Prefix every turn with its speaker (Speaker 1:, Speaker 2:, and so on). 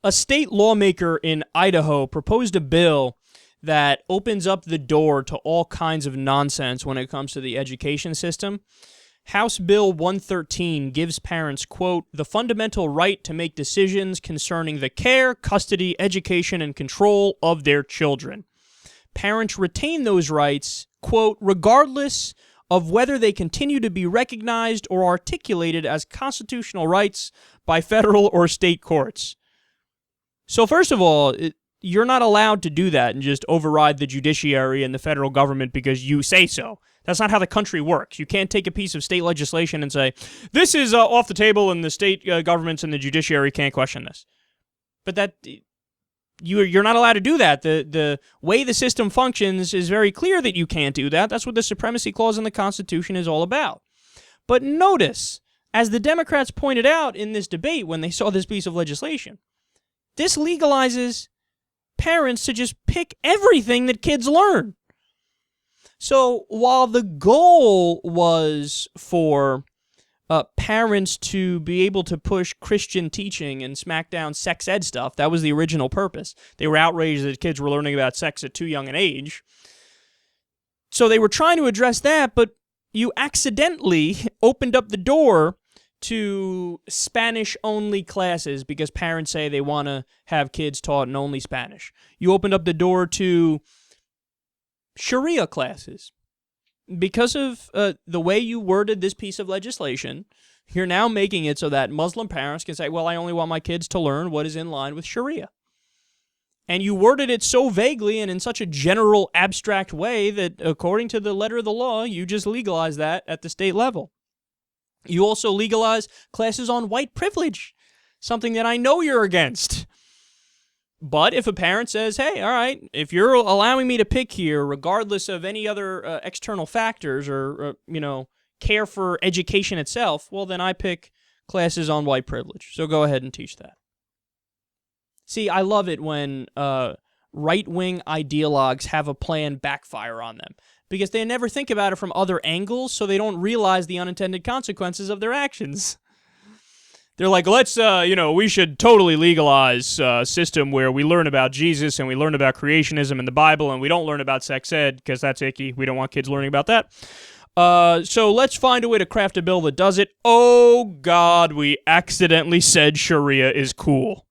Speaker 1: A state lawmaker in Idaho proposed a bill that opens up the door to all kinds of nonsense when it comes to the education system. House Bill 113 gives parents, quote, the fundamental right to make decisions concerning the care, custody, education, and control of their children. Parents retain those rights, quote, regardless of whether they continue to be recognized or articulated as constitutional rights by federal or state courts. So first of all, you're not allowed to do that and just override the judiciary and the federal government because you say so. That's not how the country works. You can't take a piece of state legislation and say, this is off the table and the state governments and the judiciary can't question this. But you're not allowed to do that. The way the system functions is very clear that you can't do that. That's what the Supremacy Clause in the Constitution is all about. But notice, as the Democrats pointed out in this debate when they saw this piece of legislation, this legalizes parents to just pick everything that kids learn. So while the goal was for parents to be able to push Christian teaching and smack down sex ed stuff, that was the original purpose. They were outraged that kids were learning about sex at too young an age. So they were trying to address that, but you accidentally opened up the door to Spanish-only classes because parents say they want to have kids taught in only Spanish. You opened up the door to Sharia classes. Because of the way you worded this piece of legislation, you're now making it so that Muslim parents can say, well, I only want my kids to learn what is in line with Sharia. And you worded it so vaguely and in such a general, abstract way that, according to the letter of the law, you just legalize that at the state level. You also legalize classes on white privilege, something that I know you're against. But if a parent says, hey, all right, if you're allowing me to pick here, regardless of any other external factors or care for education itself, well, then I pick classes on white privilege. So go ahead and teach that. See, I love it when right-wing ideologues have a plan backfire on them because they never think about it from other angles, so they don't realize the unintended consequences of their actions. They're like, let's, we should totally legalize a system where we learn about Jesus and we learn about creationism in the Bible and we don't learn about sex ed because that's icky. We don't want kids learning about that. So let's find a way to craft a bill that does it. Oh, God, we accidentally said Sharia is cool.